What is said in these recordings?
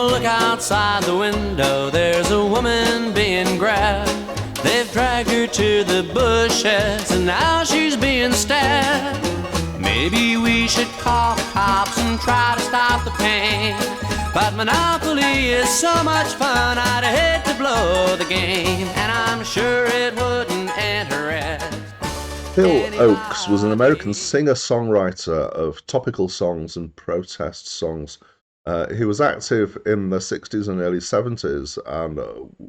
look outside the window, there's a woman being grabbed. They've dragged her to the bushes and now she's being stabbed. Maybe we should call the cops and try to stop the pain, but Monopoly is so much fun, I'd hate to blow the game, and I'm sure it wouldn't interest. Phil Ochs was an American singer-songwriter of topical songs and protest songs. He was active in the 60s and early 70s and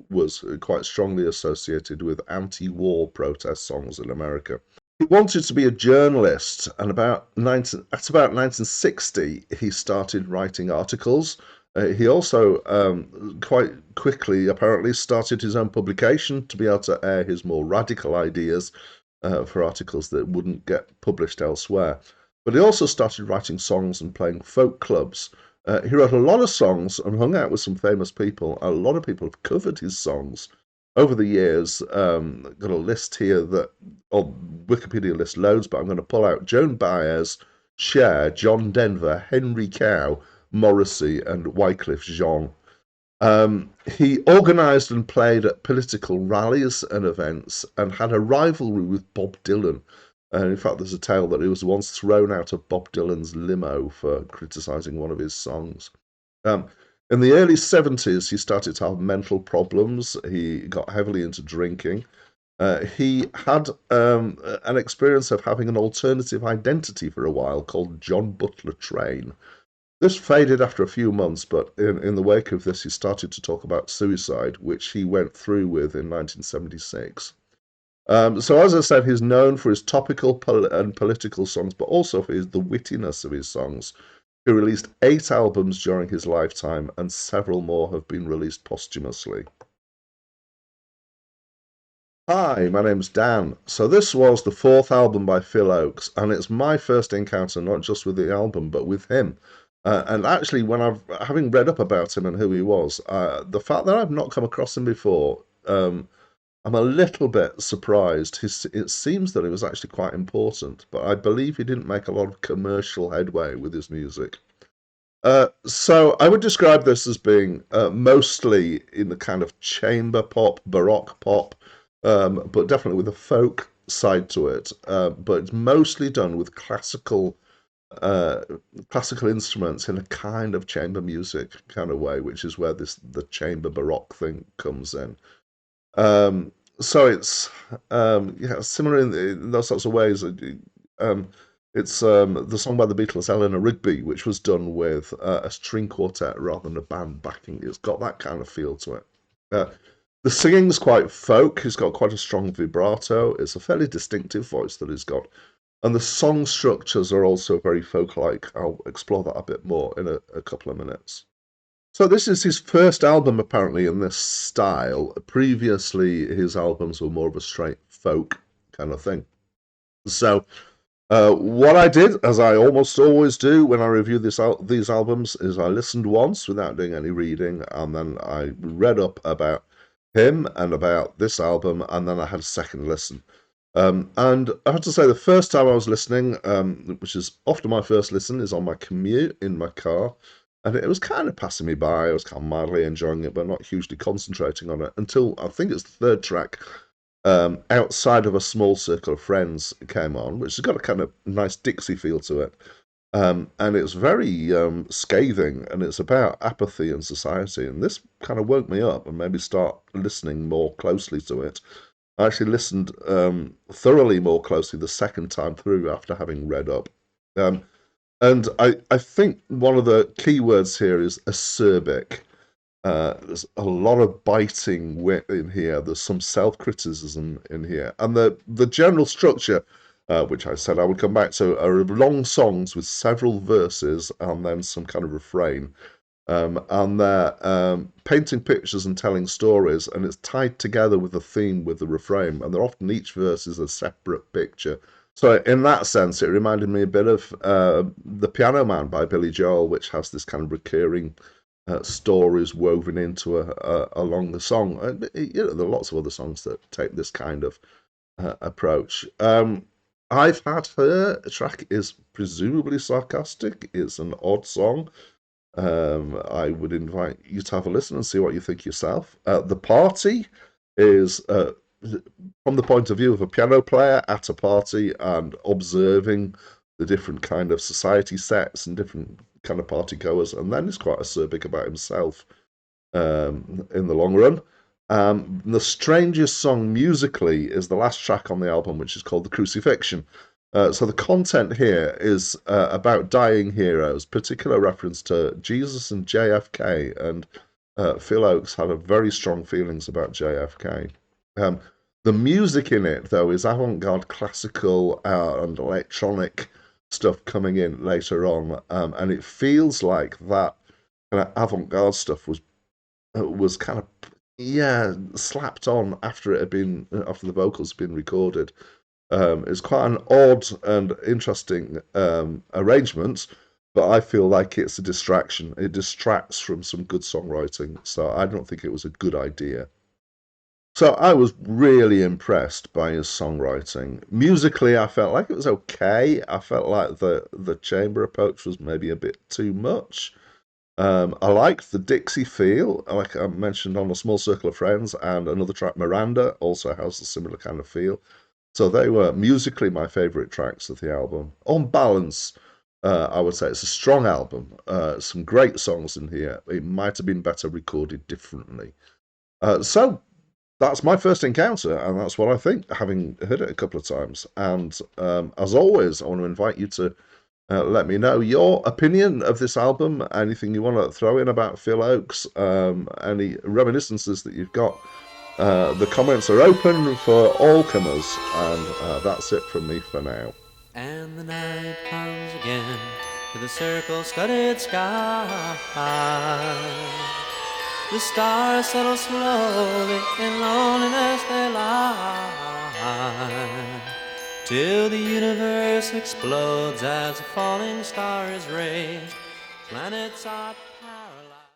was quite strongly associated with anti-war protest songs in America. He wanted to be a journalist, and at about 1960 he started writing articles. He also quite quickly apparently started his own publication to be able to air his more radical ideas for articles that wouldn't get published elsewhere. But he also started writing songs and playing folk clubs. He wrote a lot of songs and hung out with some famous people. A lot of people have covered his songs over the years. Got a list here that, Wikipedia lists loads, but I'm going to pull out Joan Baez, Cher, John Denver, Henry Cow, Morrissey, and Wycliffe Jean. He organised and played at political rallies and events and had a rivalry with Bob Dylan. In fact, there's a tale that he was once thrown out of Bob Dylan's limo for criticising one of his songs. In the early 70s, he started to have mental problems. He got heavily into drinking. He had an experience of having an alternative identity for a while called John Butler Train. This faded after a few months, but in the wake of this, he started to talk about suicide, which he went through with in 1976. So as I said, he's known for his topical and political songs, but also for the wittiness of his songs. He released 8 albums during his lifetime, and several more have been released posthumously. Hi, my name's Dan. So this was the 4th album by Phil Ochs, and it's my first encounter not just with the album, but with him. And actually, having read up about him and who he was, the fact that I've not come across him before, I'm a little bit surprised. It seems that it was actually quite important, but I believe he didn't make a lot of commercial headway with his music. So I would describe this as being mostly in the kind of chamber pop, baroque pop, but definitely with a folk side to it. But it's mostly done with classical instruments in a kind of chamber music kind of way, which is where the chamber baroque thing comes in. So it's similar in those sorts of ways. It's the song by the Beatles, Eleanor Rigby, which was done with a string quartet rather than a band backing. It's got that kind of feel to it. The singing's quite folk. He's got quite a strong vibrato. It's a fairly distinctive voice that he's got. And the song structures are also very folk-like. I'll explore that a bit more in a couple of minutes. So this is his first album, apparently, in this style. Previously, his albums were more of a straight folk kind of thing. So what I did, as I almost always do when I review these albums, is I listened once without doing any reading, and then I read up about him and about this album, and then I had a second listen. And I have to say, the first time I was listening, which is often my first listen, is on my commute in my car. And it was kind of passing me by. I was kind of mildly enjoying it, but not hugely concentrating on it until I think it's the 3rd track, Outside of a Small Circle of Friends, came on, which has got a kind of nice Dixie feel to it. And it's very scathing, and it's about apathy in society. And this kind of woke me up and made me start listening more closely to it. I actually listened thoroughly more closely the second time through after having read up. And I think one of the key words here is acerbic. There's a lot of biting wit in here. There's some self-criticism in here. And the general structure, which I said I would come back to, are long songs with several verses and then some kind of refrain. And they're painting pictures and telling stories, and it's tied together with the theme, with the refrain. And they're often, each verse is a separate picture. So in that sense, it reminded me a bit of The Piano Man by Billy Joel, which has this kind of recurring stories woven into along the song. There are lots of other songs that take this kind of approach. I've Had Her track is presumably sarcastic. It's an odd song. I would invite you to have a listen and see what you think yourself. The party is from the point of view of a piano player at a party and observing the different kind of society sets and different kind of party goers, and then he's quite acerbic about himself in the long run. The strangest song musically is the last track on the album, which is called The Crucifixion. So the content here is about dying heroes, particular reference to Jesus and JFK, and Phil Ochs had a very strong feelings about JFK. Um, the music in it, though, is avant-garde classical and electronic stuff coming in later on, and it feels like that kind of avant-garde stuff was kind of slapped on after it had been after the vocals had been recorded. It's quite an odd and interesting arrangement, but I feel like it's a distraction. It distracts from some good songwriting, so I don't think it was a good idea. So I was really impressed by his songwriting. Musically, I felt like it was okay. I felt like the chamber approach was maybe a bit too much. I liked the Dixie feel, like I mentioned on A Small Circle of Friends, and another track, Miranda, also has a similar kind of feel. So they were musically my favourite tracks of the album. On balance, I would say it's a strong album. Some great songs in here. It might have been better recorded differently. So that's my first encounter, and that's what I think, having heard it a couple of times. And as always, I want to invite you to let me know your opinion of this album, anything you want to throw in about Phil Ochs, any reminiscences that you've got. The comments are open for all comers, and that's it from me for now. And the night comes again to the circle-studded sky. The stars settle slowly in loneliness they lie, till the universe explodes as a falling star is raised. Planets are